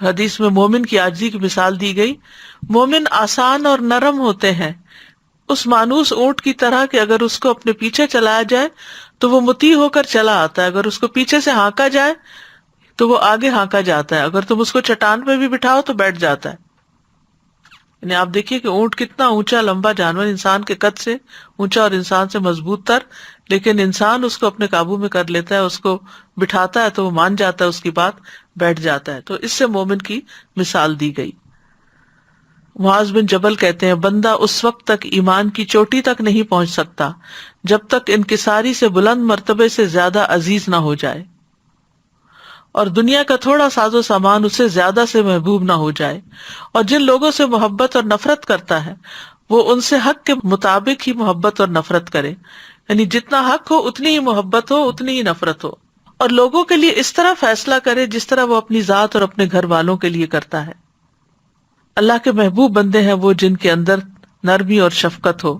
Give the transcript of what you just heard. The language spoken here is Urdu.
حدیث میں مومن کی عاجزی کی مثال دی گئی. مومن آسان اور نرم ہوتے ہیں، اس مانوس اونٹ کی طرح کہ اگر اس کو اپنے پیچھے چلایا جائے تو وہ مطیع ہو کر چلا آتا ہے، اگر اس کو پیچھے سے ہانکا جائے تو وہ آگے ہانکا جاتا ہے، اگر تم اس کو چٹان پہ بھی بٹھاؤ تو بیٹھ جاتا ہے. یعنی آپ دیکھیے کہ اونٹ کتنا اونچا لمبا جانور، انسان کے قد سے اونچا اور انسان سے مضبوط تر، لیکن انسان اس کو اپنے قابو میں کر لیتا ہے، اس کو بٹھاتا ہے تو وہ مان جاتا ہے اس کی بات، بیٹھ جاتا ہے. تو اس سے مومن کی مثال دی گئی. معاذ بن جبل کہتے ہیں بندہ اس وقت تک ایمان کی چوٹی تک نہیں پہنچ سکتا جب تک انکساری سے بلند مرتبے سے زیادہ عزیز نہ ہو جائے، اور دنیا کا تھوڑا ساز و سامان اسے زیادہ سے محبوب نہ ہو جائے. اور جن لوگوں سے محبت اور نفرت کرتا ہے وہ ان سے حق کے مطابق ہی محبت اور نفرت کرے، یعنی جتنا حق ہو اتنی ہی محبت ہو، اتنی ہی نفرت ہو. اور لوگوں کے لیے اس طرح فیصلہ کرے جس طرح وہ اپنی ذات اور اپنے گھر والوں کے لیے کرتا ہے. اللہ کے محبوب بندے ہیں وہ جن کے اندر نرمی اور شفقت ہو،